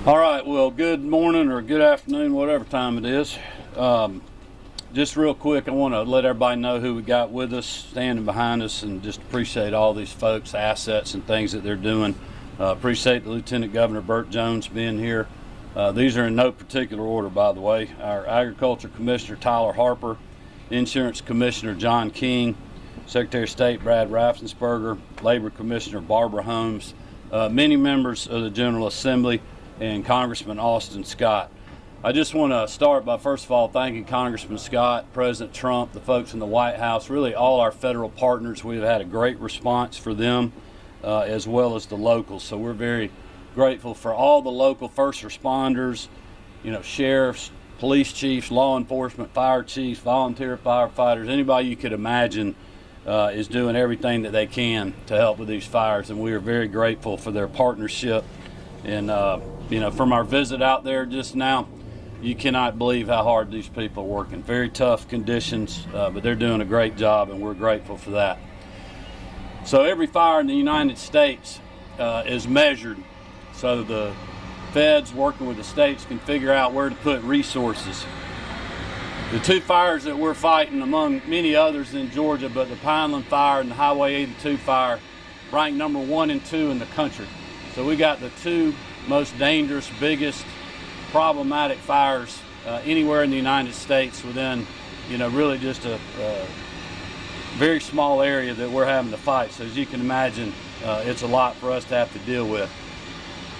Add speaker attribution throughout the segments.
Speaker 1: All right, well, good morning or good afternoon, whatever time it is. Just real quick, I want to let everybody know who we got with us, standing behind us, and just appreciate all these folks' assets and things that they're doing. Appreciate the Lieutenant Governor Burt Jones being here. These are in no particular order, by the way. Our Agriculture Commissioner Tyler Harper, Insurance Commissioner John King, Secretary of State Brad Raffensperger, Labor Commissioner Barbara Holmes, many members of the General Assembly, and Congressman Austin Scott. I just want to start by first of all thanking Congressman Scott, President Trump, the folks in the White House, really all our federal partners. We've had a great response for them as well as the locals. So we're very grateful for all the local first responders, sheriffs, police chiefs, law enforcement, fire chiefs, volunteer firefighters, anybody you could imagine is doing everything that they can to help with these fires. And we are very grateful for their partnership. And from our visit out there just now, you cannot believe how hard these people are working. Very tough conditions, but they're doing a great job, and we're grateful for that. So every fire in the United States is measured, so the feds working with the states can figure out where to put resources. The two fires that we're fighting, among many others in Georgia, but the Pineland Fire and the Highway 82 fire, ranked number 1 and 2 in the country. So we got the two most dangerous, biggest, problematic fires anywhere in the United States within, really just a very small area that we're having to fight. So as you can imagine, it's a lot for us to have to deal with.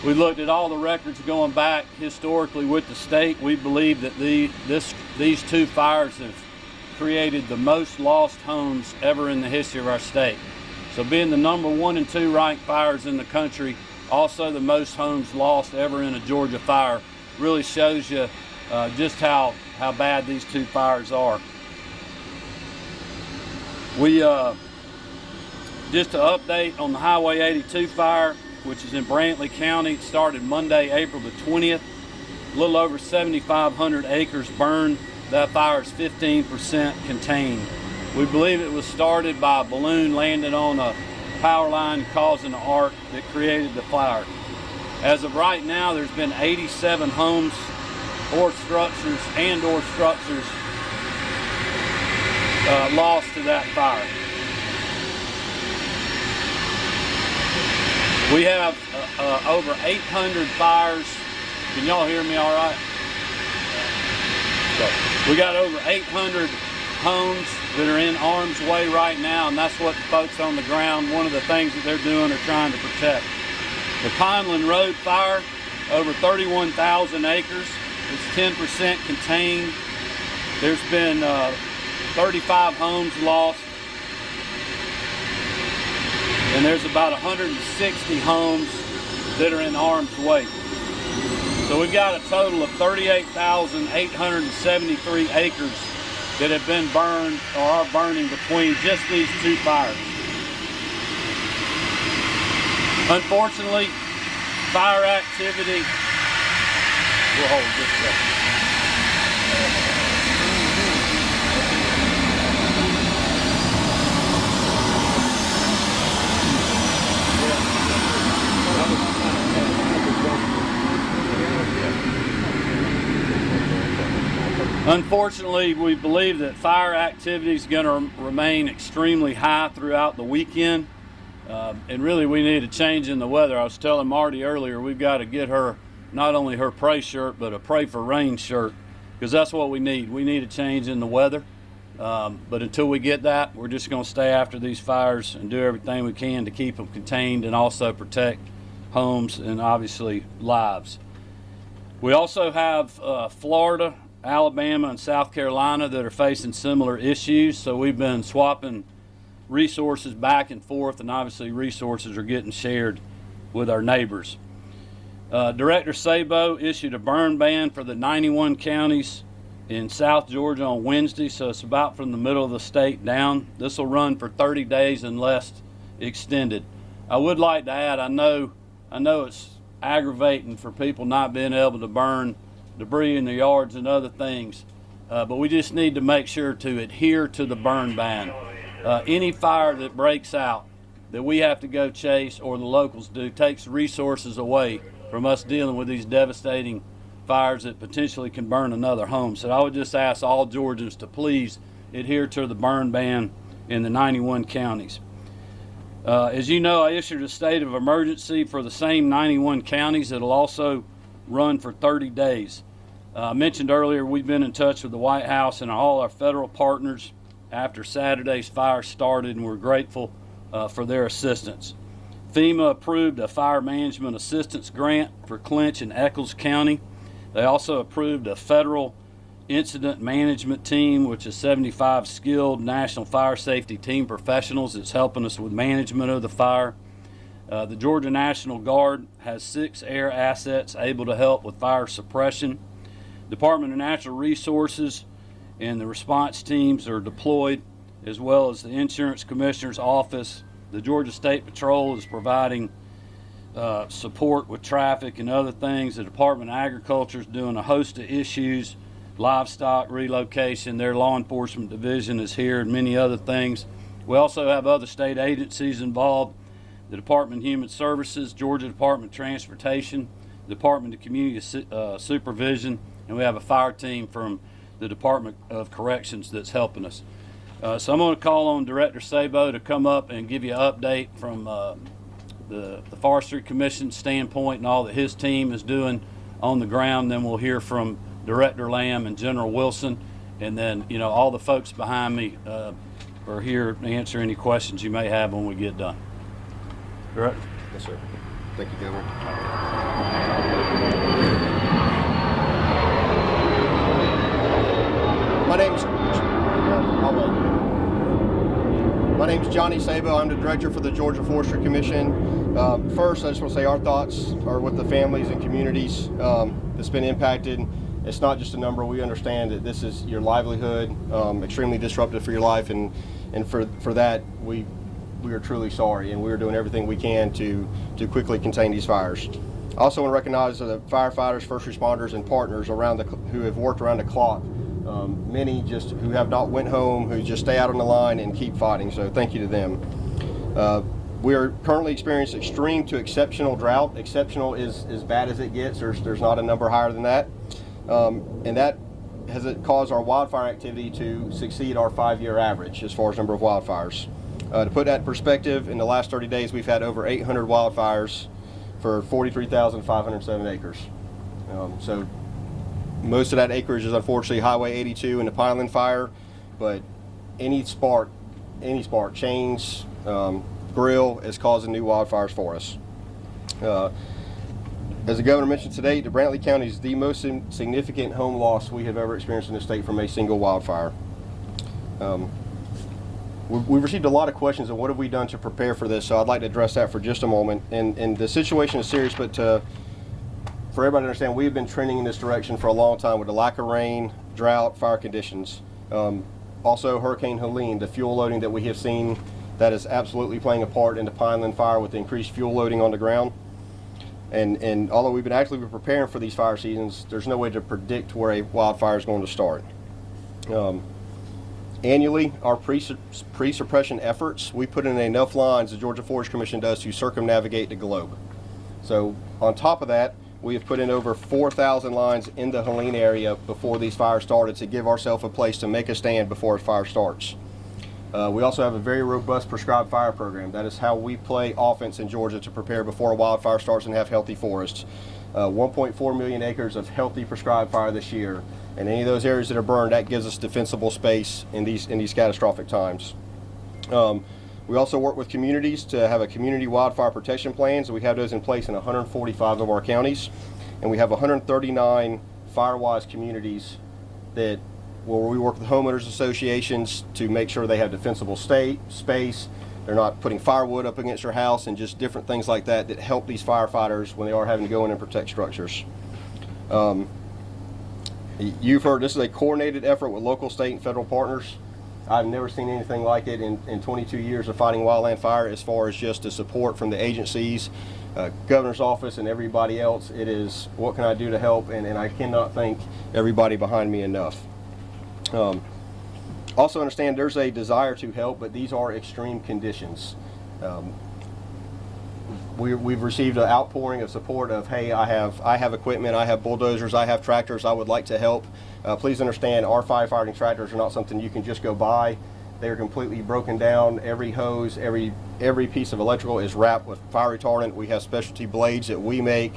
Speaker 1: We looked at all the records going back historically with the state. We believe that these two fires have created the most lost homes ever in the history of our state. So being the number 1 and 2 ranked fires in the country, also the most homes lost ever in a Georgia fire, really shows you just how bad these two fires are. We just to update on the Highway 82 fire, which is in Brantley County. It started Monday, April the 20th. A little over 7,500 acres burned. That fire is 15% contained. We believe it was started by a balloon landing on a power line causing an arc that created the fire. As of right now, there's been 87 homes or structures lost to that fire. We have over 800 fires. Can y'all hear me all right? We got over 800 homes that are in harm's way right now, and that's what the folks on the ground, one of the things that they're doing, are trying to protect. The Pineland Road fire, over 31,000 acres. It's 10% contained. There's been 35 homes lost, and there's about 160 homes that are in harm's way. So we've got a total of 38,873 acres that have been burned or are burning between just these two fires. Unfortunately, fire activity, we'll hold this second. Unfortunately, we believe that fire activity is going to remain extremely high throughout the weekend. And really, we need a change in the weather. I was telling Marty earlier, we've got to get her not only her pray shirt, but a pray for rain shirt, because that's what we need. We need a change in the weather. But until we get that, we're just going to stay after these fires and do everything we can to keep them contained and also protect homes and obviously lives. We also have Florida, Alabama, and South Carolina that are facing similar issues. So we've been swapping resources back and forth, and obviously resources are getting shared with our neighbors. Director Sabo issued a burn ban for the 91 counties in South Georgia on Wednesday, so it's about from the middle of the state down. This will run for 30 days unless extended. I would like to add, I know it's aggravating for people not being able to burn debris in their yards and other things, but we just need to make sure to adhere to the burn ban. Any fire that breaks out that we have to go chase or the locals do takes resources away from us dealing with these devastating fires that potentially can burn another home. So I would just ask all Georgians to please adhere to the burn ban in the 91 counties. As you know, I issued a state of emergency for the same 91 counties. It'll also run for 30 days. I mentioned earlier we've been in touch with the White House and all our federal partners after Saturday's fire started, and we're grateful for their assistance. FEMA approved a fire management assistance grant for Clinch and Eccles County. They also approved a federal incident management team, which is 75 skilled National Fire Safety Team professionals that's helping us with management of the fire. The Georgia National Guard has 6 air assets able to help with fire suppression. Department of Natural Resources and the response teams are deployed, as well as the Insurance Commissioner's Office. The Georgia State Patrol is providing support with traffic and other things. The Department of Agriculture is doing a host of issues, livestock relocation. Their law enforcement division is here, and many other things. We also have other state agencies involved: the Department of Human Services, Georgia Department of Transportation, the Department of Community Supervision, and we have a fire team from the Department of Corrections that's helping us. So I'm going to call on Director Sabo to come up and give you an update from the Forestry Commission standpoint and all that his team is doing on the ground. Then we'll hear from Director Lamb and General Wilson, and then all the folks behind me are here to answer any questions you may have when we get done. Director?
Speaker 2: Yes, sir. Thank you, Governor. My name's Johnny Sabo. I'm the director for the Georgia Forestry Commission. First, I just want to say our thoughts are with the families and communities that's been impacted. It's not just a number. We understand that this is your livelihood, extremely disruptive for your life, and for that we are truly sorry, and we are doing everything we can to quickly contain these fires. I also want to recognize the firefighters, first responders, and partners who have worked around the clock. Many just who have not went home, who just stay out on the line and keep fighting. So thank you to them. We are currently experiencing extreme to exceptional drought. Exceptional is as bad as it gets. There's not a number higher than that, and that has caused our wildfire activity to succeed our 5-year average as far as number of wildfires. To put that in perspective, in the last 30 days, we've had over 800 wildfires for 43,507 acres. So most of that acreage is unfortunately Highway 82 and the Pineland fire, but any spark, chains, grill is causing new wildfires for us. As the governor mentioned today, the Brantley County is the most significant home loss we have ever experienced in the state from a single wildfire. We've received a lot of questions on what have we done to prepare for this, so I'd like to address that for just a moment. And the situation is serious, but for everybody to understand, we've been trending in this direction for a long time with the lack of rain, drought, fire conditions. Also Hurricane Helene, the fuel loading that we have seen, that is absolutely playing a part in the Pineland fire with the increased fuel loading on the ground. And although we've been actively preparing for these fire seasons, there's no way to predict where a wildfire is going to start. Annually, our pre-suppression efforts, we put in enough lines, the Georgia Forestry Commission does, to circumnavigate the globe. So on top of that, we have put in over 4,000 lines in the Helene area before these fires started to give ourselves a place to make a stand before a fire starts. We also have a very robust prescribed fire program. That is how we play offense in Georgia to prepare before a wildfire starts and have healthy forests. 1.4 million acres of healthy prescribed fire this year. And any of those areas that are burned, that gives us defensible space in these catastrophic times. We also work with communities to have a community wildfire protection plan. So we have those in place in 145 of our counties. And we have 139 Firewise communities where we work with homeowners associations to make sure they have defensible space. They're not putting firewood up against their house and just different things like that help these firefighters when they are having to go in and protect structures. You've heard this is a coordinated effort with local, state, and federal partners. I've never seen anything like it in 22 years of fighting wildland fire as far as just the support from the agencies, governor's office, and everybody else. It is, what can I do to help? And I cannot thank everybody behind me enough. Also understand there's a desire to help, but these are extreme conditions. we've received an outpouring of support of, hey, I have equipment, I have bulldozers, I have tractors, I would like to help. Please understand, our firefighting tractors are not something you can just go buy. They're completely broken down. Every hose, every piece of electrical is wrapped with fire retardant. We have specialty blades that we make,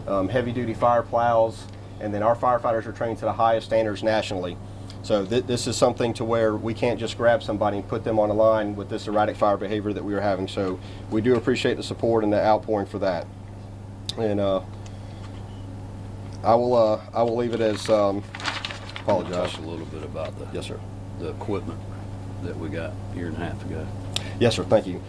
Speaker 2: heavy duty fire plows, and then our firefighters are trained to the highest standards nationally. So this is something to where we can't just grab somebody and put them on a line with this erratic fire behavior that we are having. So we do appreciate the support and the outpouring for that. And I will leave it as apologize.
Speaker 1: Talk a little bit about
Speaker 2: Yes, sir.
Speaker 1: The equipment that we got a year and a half ago.
Speaker 2: Yes, sir. Thank you.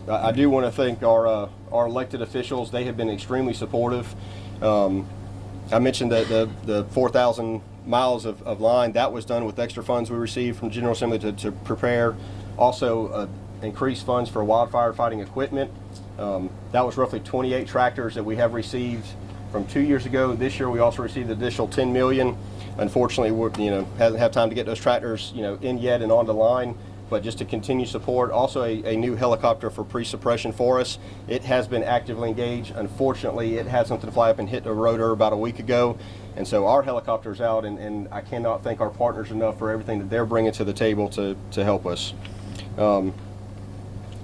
Speaker 2: I do want to thank our elected officials. They have been extremely supportive. I mentioned that the 4,000 miles of line, that was done with extra funds we received from General Assembly to prepare. Also, increased funds for wildfire fighting equipment. That was roughly 28 tractors that we have received from 2 years ago. This year, we also received the additional $10 million. Unfortunately, we're, hasn't had time to get those tractors, in yet and on the line. But just to continue support, also a new helicopter for pre-suppression for us. It has been actively engaged. Unfortunately, it had something fly up and hit the rotor about a week ago. And so our helicopter's out, and I cannot thank our partners enough for everything that they're bringing to the table to help us. I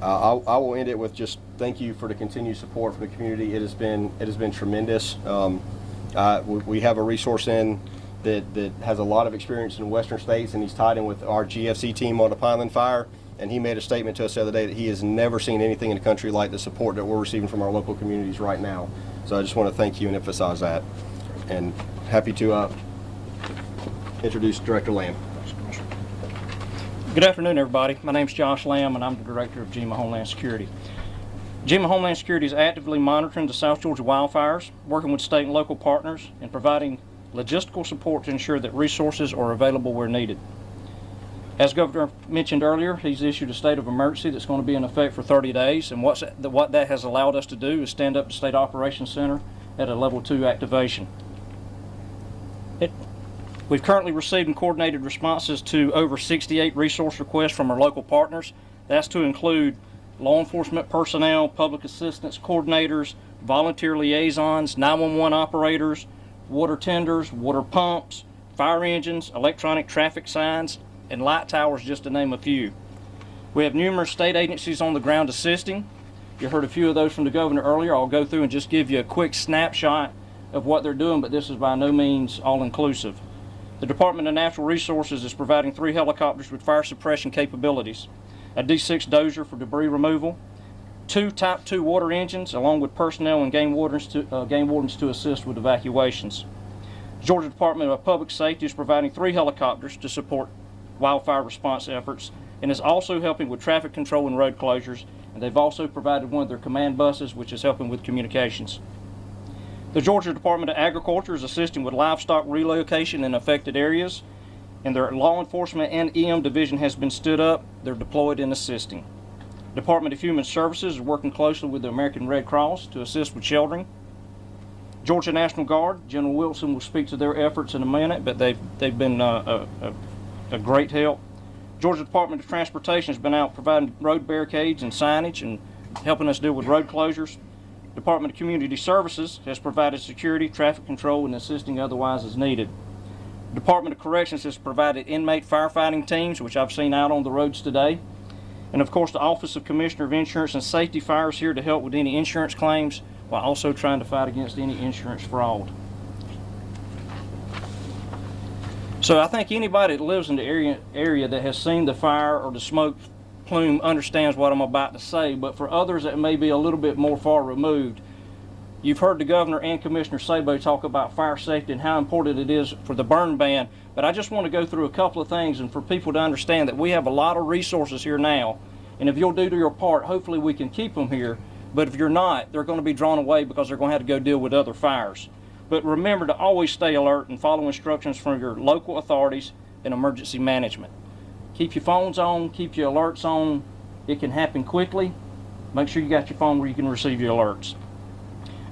Speaker 2: will end it with just thank you for the continued support from the community. It has been tremendous. We have a resource in that has a lot of experience in western states, and he's tied in with our GFC team on the Pineland Fire. And he made a statement to us the other day that he has never seen anything in the country like the support that we're receiving from our local communities right now. So I just want to thank you and emphasize that. And happy to introduce Director Lamb.
Speaker 3: Good afternoon, everybody. My name is Josh Lamb, and I'm the Director of GEMA Homeland Security. GEMA Homeland Security is actively monitoring the South Georgia wildfires, working with state and local partners, and providing logistical support to ensure that resources are available where needed. As Governor mentioned earlier, he's issued a state of emergency that's going to be in effect for 30 days, and what that has allowed us to do is stand up the State Operations Center at a Level 2 activation. We've currently received and coordinated responses to over 68 resource requests from our local partners. That's to include law enforcement personnel, public assistance coordinators, volunteer liaisons, 911 operators, water tenders, water pumps, fire engines, electronic traffic signs, and light towers, just to name a few. We have numerous state agencies on the ground assisting. You heard a few of those from the governor earlier. I'll go through and just give you a quick snapshot of what they're doing, but this is by no means all-inclusive. The Department of Natural Resources is providing 3 helicopters with fire suppression capabilities, a D6 dozer for debris removal, 2 Type 2 water engines, along with personnel and game wardens to assist with evacuations. Georgia Department of Public Safety is providing 3 helicopters to support wildfire response efforts, and is also helping with traffic control and road closures, and they've also provided one of their command buses, which is helping with communications. The Georgia Department of Agriculture is assisting with livestock relocation in affected areas, and their law enforcement and EM division has been stood up. They're deployed and assisting. Department of Human Services is working closely with the American Red Cross to assist with sheltering. Georgia National Guard, General Wilson will speak to their efforts in a minute, but they've been a great help. Georgia Department of Transportation has been out providing road barricades and signage and helping us deal with road closures. Department of Community Services has provided security, traffic control, and assisting otherwise as needed. Department of Corrections has provided inmate firefighting teams, which I've seen out on the roads today. And of course, the Office of Commissioner of Insurance and Safety Fire is here to help with any insurance claims while also trying to fight against any insurance fraud. So I think anybody that lives in the area that has seen the fire or the smoke plume understands what I'm about to say, but for others that may be a little bit more far removed, you've heard the governor and Commissioner Sabo talk about fire safety and how important it is for the burn ban, but I just want to go through a couple of things and for people to understand that we have a lot of resources here now, and if you'll do your part, hopefully we can keep them here, but if you're not, they're going to be drawn away because they're going to have to go deal with other fires. But remember to always stay alert and follow instructions from your local authorities and emergency management. Keep your phones on, keep your alerts on. It can happen quickly. Make sure you got your phone where you can receive your alerts.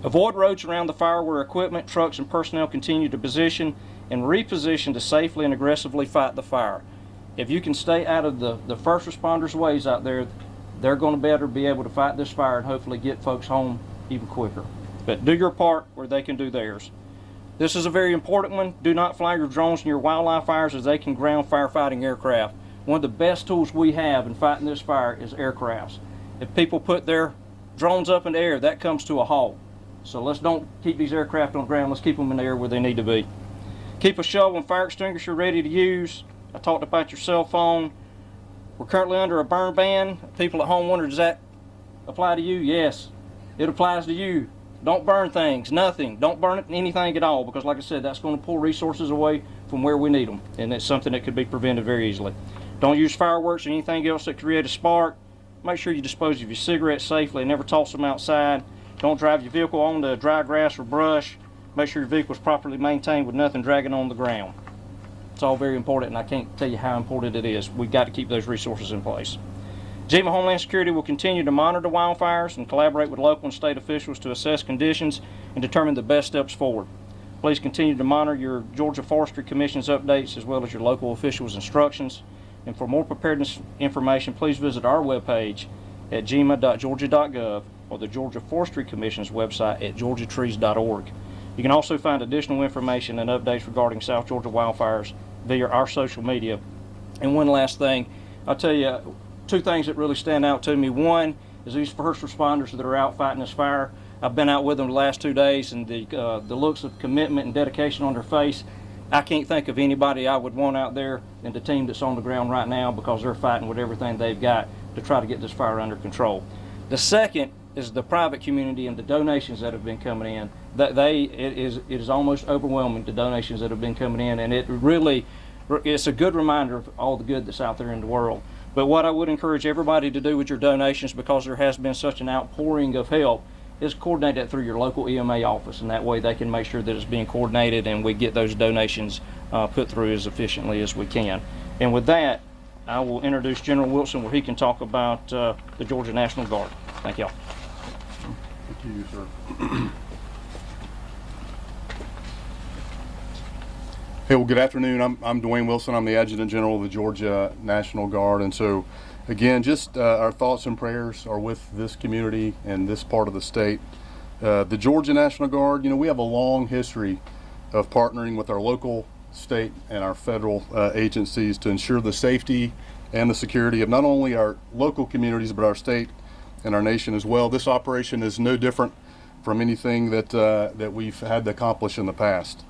Speaker 3: Avoid roads around the fire where equipment, trucks, and personnel continue to position and reposition to safely and aggressively fight the fire. If you can stay out of the first responders' ways out there, they're going to better be able to fight this fire and hopefully get folks home even quicker. But do your part where they can do theirs. This is a very important one. Do not fly your drones near wildlife fires, as they can ground firefighting aircraft. One of the best tools we have in fighting this fire is aircrafts. If people put their drones up in the air, that comes to a halt. So let's don't keep these aircraft on the ground. Let's keep them in the air where they need to be. Keep a shovel and fire extinguisher ready to use. I talked about your cell phone. We're currently under a burn ban. People at home wonder, does that apply to you? Yes, it applies to you. Don't burn things, nothing. Don't burn anything at all, because like I said, that's going to pull resources away from where we need them, and it's something that could be prevented very easily. Don't use fireworks or anything else that create a spark. Make sure you dispose of your cigarettes safely and never toss them outside. Don't drive your vehicle on the dry grass or brush. Make sure your vehicle is properly maintained with nothing dragging on the ground. It's all very important, and I can't tell you how important it is. We've got to keep those resources in place. GEMA Homeland Security will continue to monitor wildfires and collaborate with local and state officials to assess conditions and determine the best steps forward. Please continue to monitor your Georgia Forestry Commission's updates as well as your local officials' instructions. And for more preparedness information, please visit our webpage at gema.georgia.gov or the Georgia Forestry Commission's website at georgiatrees.org. You can also find additional information and updates regarding South Georgia wildfires via our social media. And one last thing, I'll tell you, two things that really stand out to me. One is these first responders that are out fighting this fire. I've been out with them the last 2 days, and the looks of commitment and dedication on their face, I can't think of anybody I would want out there in the team that's on the ground right now, because they're fighting with everything they've got to try to get this fire under control. The second is the private community and the donations that have been coming in. It is almost overwhelming, the donations that have been coming in, and it's a good reminder of all the good that's out there in the world. But what I would encourage everybody to do with your donations, because there has been such an outpouring of help, is coordinate that through your local EMA office, and that way they can make sure that it's being coordinated and we get those donations put through as efficiently as we can. And with that, I will introduce General Wilson, where he can talk about the Georgia National Guard. Thank y'all.
Speaker 4: Thank you, sir. Hey, well, good afternoon. I'm Dwayne Wilson. I'm the Adjutant General of the Georgia National Guard. And so, again, just our thoughts and prayers are with this community and this part of the state. The Georgia National Guard, we have a long history of partnering with our local, state, and our federal agencies to ensure the safety and the security of not only our local communities, but our state and our nation as well. This operation is no different from anything that we've had to accomplish in the past.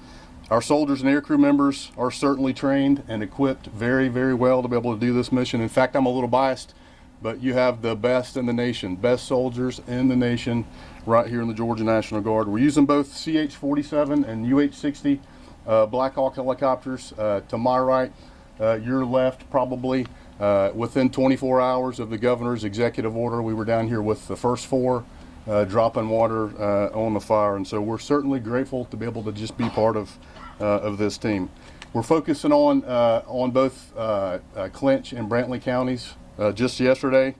Speaker 4: Our soldiers and aircrew members are certainly trained and equipped very, very well to be able to do this mission. In fact, I'm a little biased, but you have the best in the nation, best soldiers in the nation right here in the Georgia National Guard. We're using both CH-47 and UH-60 Black Hawk helicopters. To my right, your left, probably within 24 hours of the governor's executive order, we were down here with the first four dropping water on the fire, and so we're certainly grateful to be able to just be part of this team. We're focusing on both Clinch and Brantley counties. Just yesterday,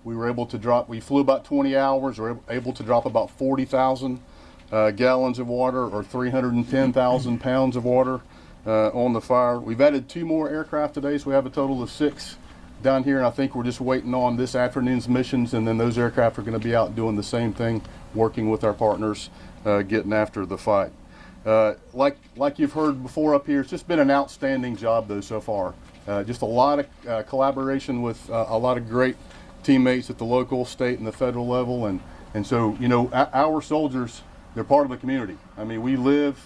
Speaker 4: we were able to drop. We flew about 20 hours. We were able to drop about 40,000 gallons of water, or 310,000 pounds of water on the fire. We've added 2 more aircraft today, so we have a total of 6 down here, and I think we're just waiting on this afternoon's missions, and then those aircraft are going to be out doing the same thing, working with our partners, getting after the fight. Like you've heard before up here, it's just been an outstanding job though so far. Just a lot of collaboration with a lot of great teammates at the local, state, and the federal level, and so our soldiers, they're part of the community. I mean, we live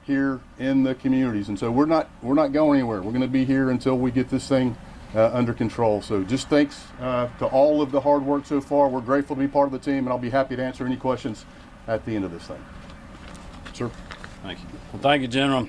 Speaker 4: here in the communities, and so we're not going anywhere. We're going to be here until we get this thing under control. So just thanks to all of the hard work so far. We're grateful to be part of the team, and I'll be happy to answer any questions at the end of this thing. Sir?
Speaker 1: Thank you. Well, thank you, General.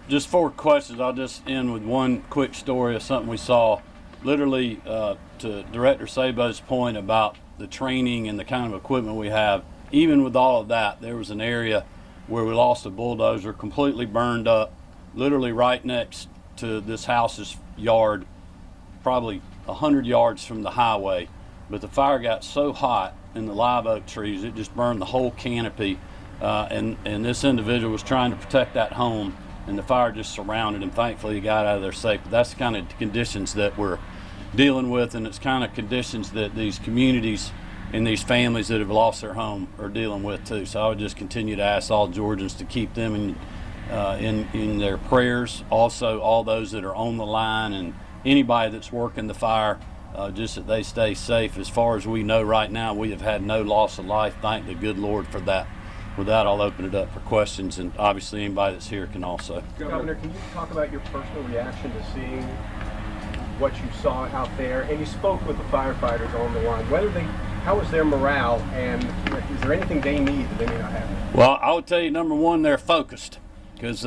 Speaker 1: Just 4 questions. I'll just end with one quick story of something we saw. Literally, to Director Sabo's point about the training and the kind of equipment we have, even with all of that, there was an area where we lost a bulldozer, completely burned up, literally right next to this house's yard, probably 100 yards from the highway. But the fire got so hot in the live oak trees, it just burned the whole canopy. And this individual was trying to protect that home, and the fire just surrounded him. Thankfully, he got out of there safe. But that's the kind of conditions that we're dealing with, and it's kind of conditions that these communities and these families that have lost their home are dealing with too. So I would just continue to ask all Georgians to keep them in their prayers. Also, all those that are on the line and anybody that's working the fire, just that they stay safe. As far as we know right now, we have had no loss of life. Thank the good Lord for that. With that, I'll open it up for questions, and obviously anybody that's here can also.
Speaker 5: Governor, can you talk about your personal reaction to seeing what you saw out there? And you spoke with the firefighters on the line. How was their morale, and is there anything they need that they may not have?
Speaker 1: Well, I would tell you, number one, they're focused, because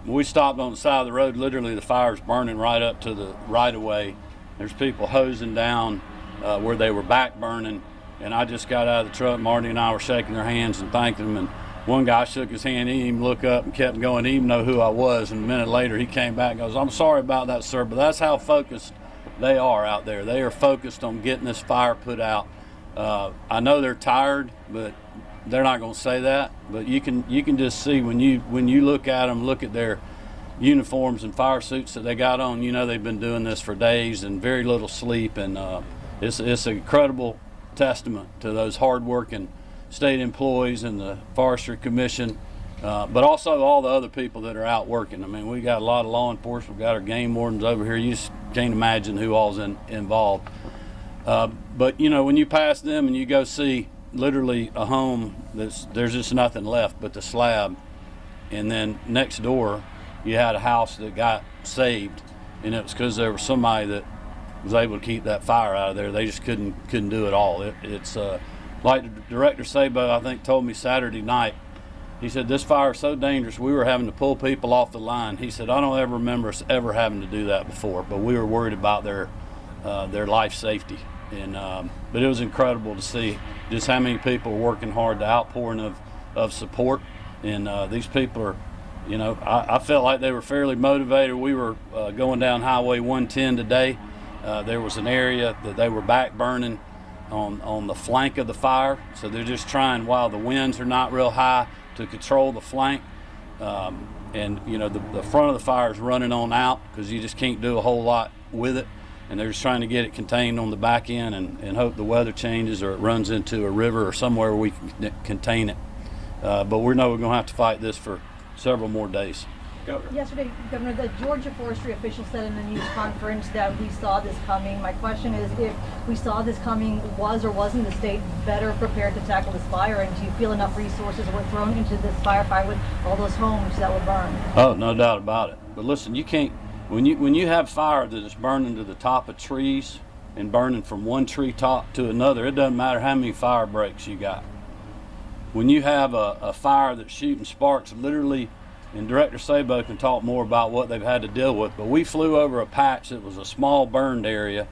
Speaker 1: we stopped on the side of the road. Literally, the fire's burning right up to the right of way. There's people hosing down where they were back burning, and I just got out of the truck. Marty and I were shaking their hands and thanking them, and one guy shook his hand. He didn't even look up and kept going. He didn't even know who I was, and a minute later he came back and goes, "I'm sorry about that, sir," but that's how focused they are out there. They are focused on getting this fire put out. I know they're tired, but they're not going to say that. But you can just see when you look at them, look at their uniforms and fire suits that they got on. You know they've been doing this for days and very little sleep, and it's an incredible testament to those hardworking state employees and the Forestry Commission, but also all the other people that are out working. I mean, we got a lot of law enforcement. We got our game wardens over here. You just can't imagine who all's involved. But you know, when you pass them and you go see literally a home there's just nothing left but the slab, and then next door you had a house that got saved, and it was because there was somebody that was able to keep that fire out of there. They just couldn't do it all. It's like the Director Sabo, I think, told me Saturday night. He said, this fire is so dangerous, we were having to pull people off the line. He said, I don't ever remember us ever having to do that before, but we were worried about their life safety. And but it was incredible to see just how many people were working hard, the outpouring of support. And these people are, you know, I felt like they were fairly motivated. We were going down Highway 110 today. There was an area that they were back burning on the flank of the fire. So they're just trying, while the winds are not real high, to control the flank. And you know, the front of the fire is running on out because you just can't do a whole lot with it. And they're just trying to get it contained on the back end and hope the weather changes or it runs into a river or somewhere where we can contain it. But we know we're going to have to fight this for several more days.
Speaker 6: Yesterday, Governor, the Georgia Forestry official said in the news conference that we saw this coming. My question is, if we saw this coming, was or wasn't the state better prepared to tackle this fire? And do you feel enough resources were thrown into this firefight with all those homes that were burned?
Speaker 1: Oh, no doubt about it. But listen, you can't, when you have fire that is burning to the top of trees and burning from one tree top to another, it doesn't matter how many fire breaks you got. When you have a fire that's shooting sparks, literally, and Director Sabo can talk more about what they've had to deal with, but we flew over a patch that was a small burned area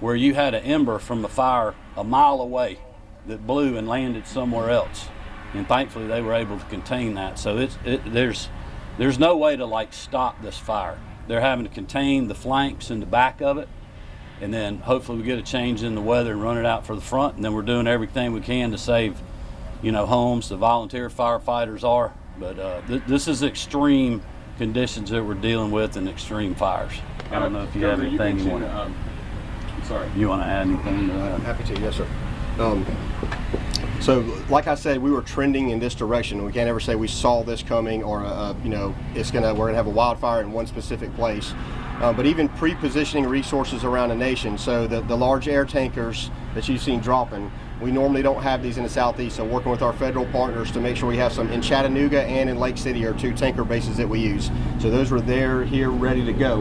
Speaker 1: where you had an ember from the fire a mile away that blew and landed somewhere else. And thankfully they were able to contain that. So there's no way to like stop this fire. They're having to contain the flanks and the back of it, and then hopefully we get a change in the weather and run it out for the front, and then we're doing everything we can to save, you know, homes. The volunteer firefighters are. But this is extreme conditions that we're dealing with and extreme fires. I don't know if you have anything you want to. I'm sorry. You want to add anything to that?
Speaker 2: Happy to, yes, sir. So, like I said, we were trending in this direction. We can't ever say we saw this coming, or you know, we're gonna have a wildfire in one specific place. But even pre-positioning resources around the nation. So the large air tankers that you've seen dropping, we normally don't have these in the southeast. So working with our federal partners to make sure we have some in Chattanooga and in Lake City are two tanker bases that we use. So those were there, here, ready to go.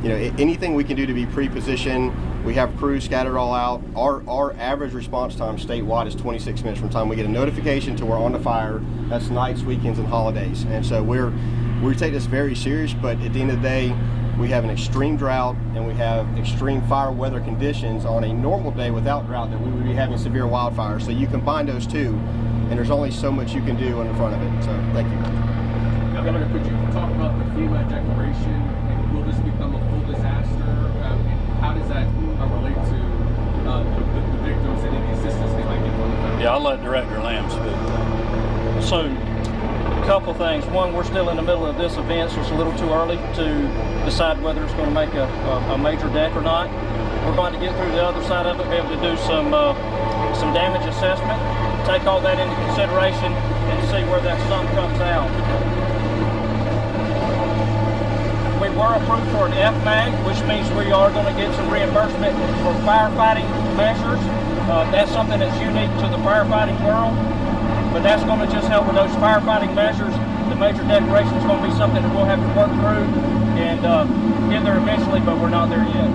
Speaker 2: You know, anything we can do to be pre-positioned. We have crews scattered all out. Our average response time statewide is 26 minutes from the time we get a notification to we're on the fire. That's nights, weekends, and holidays. And so we take this very serious, but at the end of the day, we have an extreme drought and we have extreme fire weather conditions on a normal day without drought that we would be having severe wildfires. So you combine those two, and there's only so much you can do in the front of it. So thank you.
Speaker 5: Governor, could you talk about the FEMA declaration, and will this become a full disaster? And how does that relate to the victims and any assistance they might get from the federal?
Speaker 1: Yeah, I'll let Director Lamb speak.
Speaker 3: So couple things. One, we're still in the middle of this event, so it's a little too early to decide whether it's going to make a major deck or not. We're going to get through the other side of it, be able to do some damage assessment, take all that into consideration, and see where that sum comes out. We were approved for an FMAG, which means we are going to get some reimbursement for firefighting measures. That's something that's unique to the firefighting world, but that's going to just help with those firefighting measures. The major declaration is going to be something that we'll have to work through and get there eventually, but we're not there yet.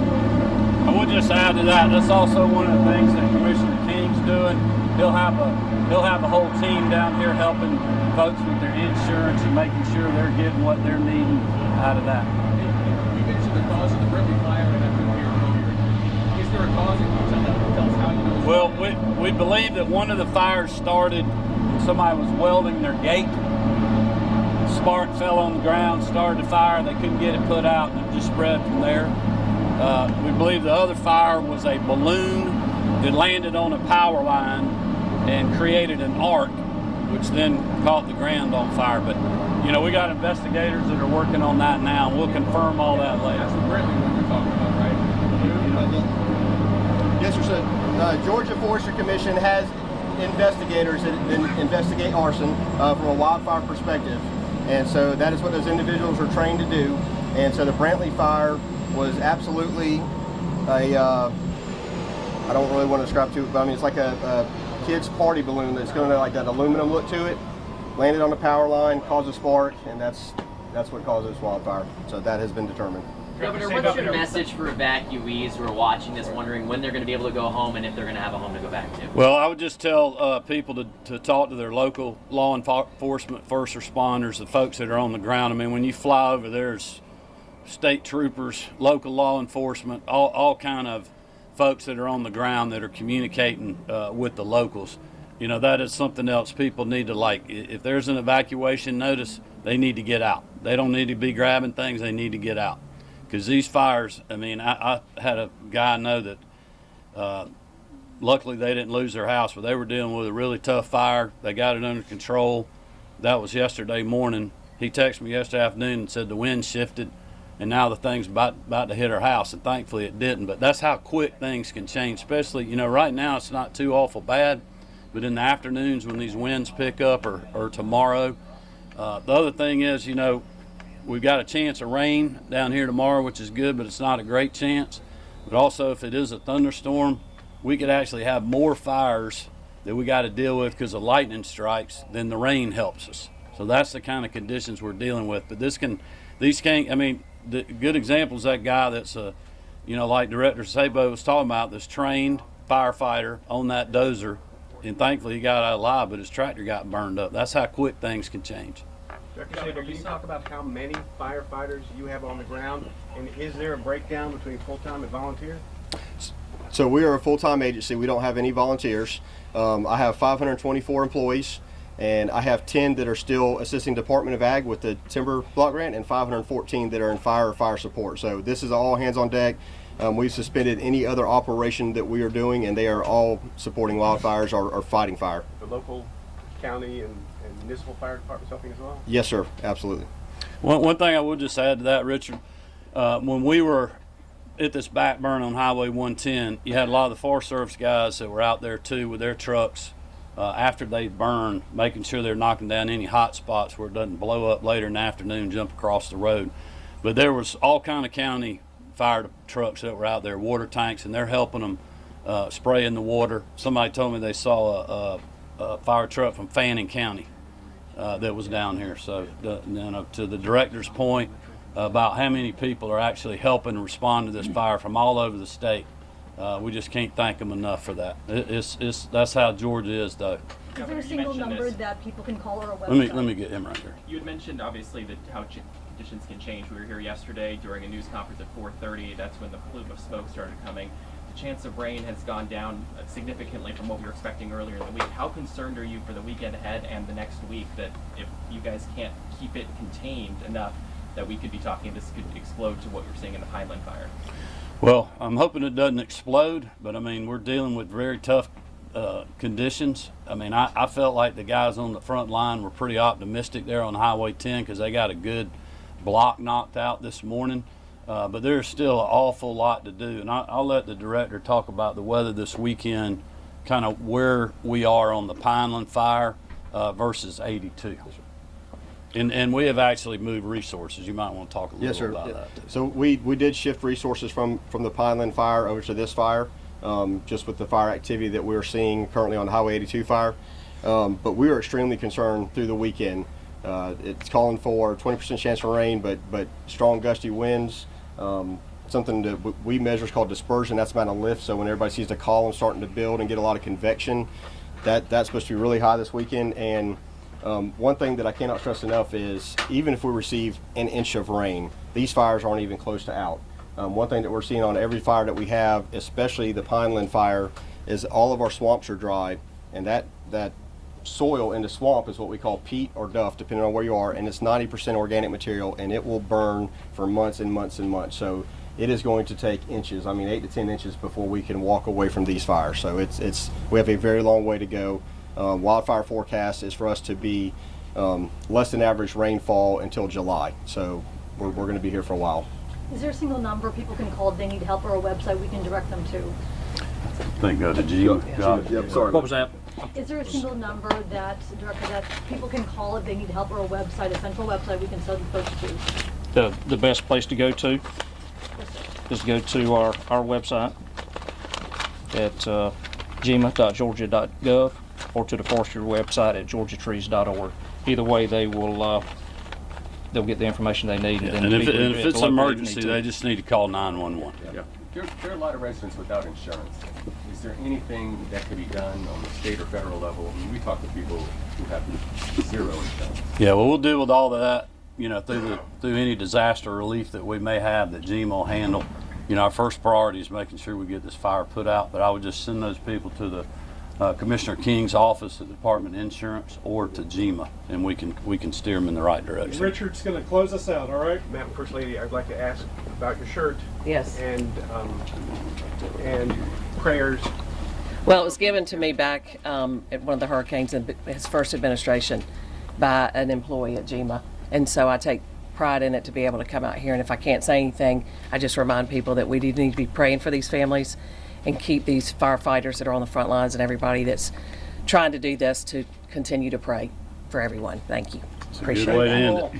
Speaker 1: I would just add to that, that's also one of the things that Commissioner King's doing. He'll have a whole team down here helping folks with their insurance and making sure they're getting what they're needing out of that.
Speaker 7: You mentioned the cause of the Brantley fire, and I couldn't hear it earlier. Is there a cause? Can you tell us how you know?
Speaker 1: Well, we believe that one of the fires started when somebody was welding their gate. Spark fell on the ground, started the fire. They couldn't get it put out, and it just spread from there. We believe the other fire was a balloon that landed on a power line and created an arc, which then caught the ground on fire. But, you know, we got investigators that are working on that now, and we'll confirm all that later.
Speaker 7: That's the Brantley one you're talking about, right?
Speaker 2: Yes, sir. So, Georgia Forestry Commission has investigators that investigate arson from a wildfire perspective. And so that is what those individuals are trained to do. And so the Brantley fire was absolutely I don't really want to describe to it, but I mean, it's like a kid's party balloon that's going to like that aluminum look to it, landed on the power line, caused a spark, and that's what caused this wildfire. So that has been determined.
Speaker 8: Governor, what's your message for evacuees who are watching this, wondering when they're going to be able to go home and if they're going to have a home to go back to?
Speaker 1: Well, I would just tell people to talk to their local law enforcement, first responders, the folks that are on the ground. I mean, when you fly over, there's state troopers, local law enforcement, all kind of folks that are on the ground that are communicating with the locals. You know, that is something else people need to, like, if there's an evacuation notice, they need to get out. They don't need to be grabbing things, they need to get out. Because these fires, I mean, I had a guy I know that luckily they didn't lose their house, but they were dealing with a really tough fire. They got it under control. That was yesterday morning. He texted me yesterday afternoon and said the wind shifted, and now the thing's about to hit our house, and thankfully it didn't. But that's how quick things can change, especially, you know, right now it's not too awful bad, but in the afternoons when these winds pick up or tomorrow. The other thing is, you know, we've got a chance of rain down here tomorrow, which is good, but it's not a great chance. But also, if it is a thunderstorm, we could actually have more fires that we got to deal with because of lightning strikes than the rain helps us. So that's the kind of conditions we're dealing with. But I mean, the good example is that guy that's you know, like Director Sabo was talking about, this trained firefighter on that dozer, and thankfully he got out alive, but his tractor got burned up. That's how quick things can change.
Speaker 5: Dr. Sabo, can you talk about how many firefighters you have on the ground, and is there a breakdown between full-time and volunteer?
Speaker 2: So we are a full-time agency. We don't have any volunteers. I have 524 employees, and I have 10 that are still assisting Department of Ag with the timber block grant, and 514 that are in fire support. So this is all hands on deck. We've suspended any other operation that we are doing, and they are all supporting wildfires or fighting fire.
Speaker 5: The local, county, and municipal fire departments helping as well?
Speaker 2: Yes, sir. Absolutely.
Speaker 1: One thing I would just add to that, Richard, when we were at this back burn on Highway 110, you had a lot of the Forest Service guys that were out there too with their trucks after they burn, making sure they're knocking down any hot spots where it doesn't blow up later in the afternoon, jump across the road. But there was all kind of county fire trucks that were out there, water tanks, and they're helping them spray in the water. Somebody told me they saw a fire truck from Fannin County that was down here. So to the director's point about how many people are actually helping respond to this fire from all over the state, we just can't thank them enough for that. That's how Georgia is, though.
Speaker 6: Is there a single number that people can call or a website?
Speaker 1: Let me get him right here.
Speaker 9: You had mentioned obviously that how conditions can change. We were here yesterday during a news conference at 4:30. That's when the plume of smoke started coming. The chance of rain has gone down significantly from what we were expecting earlier in the week. How concerned are you for the weekend ahead and the next week that if you guys can't keep it contained enough that we could be talking this could explode to what you're seeing in the Pineland fire?
Speaker 1: Well, I'm hoping it doesn't explode, but I mean, we're dealing with very tough conditions. I mean, I felt like the guys on the front line were pretty optimistic there on Highway 10 because they got a good block knocked out this morning. But there's still an awful lot to do, and I'll let the director talk about the weather this weekend, kind of where we are on the Pineland fire versus 82. And we have actually moved resources. You might want to talk a little
Speaker 2: Yes, sir.
Speaker 1: about that too.
Speaker 2: So we did shift resources from the Pineland fire over to this fire, just with the fire activity that we're seeing currently on the Highway 82 fire. But we were extremely concerned through the weekend. It's calling for 20% chance for rain, but strong gusty winds. Something that we measure is called dispersion. That's about a lift. So when everybody sees the column starting to build and get a lot of convection, that's supposed to be really high this weekend. And one thing that I cannot stress enough is even if we receive an inch of rain, these fires aren't even close to out. One thing that we're seeing on every fire that we have, especially the Pineland fire, is all of our swamps are dry, and that soil in the swamp is what we call peat or duff, depending on where you are, and it's 90% organic material, and it will burn for months and months and months. So it is going to take inches, 8 to 10 inches before we can walk away from these fires. So we have a very long way to go. Wildfire forecast is for us to be less than average rainfall until July. So we're going to be here for a while.
Speaker 6: Is there a single number people can call if they need help, or a website we can direct them to?
Speaker 1: I think go to G.
Speaker 2: Yep, sorry.
Speaker 3: What was that?
Speaker 6: Is there a single number that people can call if they need help, or a website, a central website we can send folks to?
Speaker 3: The best place to go to is to go to our website at gema.georgia.gov or to the Forestry website at georgiatrees.org. Either way, they'll get the information they need.
Speaker 1: Yeah,
Speaker 3: then
Speaker 1: and if
Speaker 3: people
Speaker 1: it's
Speaker 3: at the
Speaker 1: an
Speaker 3: local
Speaker 1: emergency,
Speaker 3: need to.
Speaker 1: they just need to call 911.
Speaker 5: Yeah. There are a lot of residents without insurance. Is there anything that could be done on the state or federal level? I mean, we talk to people who have zero insurance.
Speaker 1: Yeah, well, we'll deal with all of that, through any disaster relief that we may have that GEMA will handle. Our first priority is making sure we get this fire put out, but I would just send those people to the Commissioner King's office at the Department of Insurance or to GEMA, and we can steer them in the right direction.
Speaker 10: Richard's going to close us out, all right?
Speaker 5: Madam First Lady, I'd like to ask about your shirt.
Speaker 11: Yes.
Speaker 5: And prayers.
Speaker 11: Well, it was given to me back at one of the hurricanes in his first administration by an employee at GEMA. And so I take pride in it to be able to come out here. And if I can't say anything, I just remind people that we need to be praying for these families and keep these firefighters that are on the front lines and everybody that's trying to do this to continue to pray for everyone. Thank you.
Speaker 1: It's a good way to end it.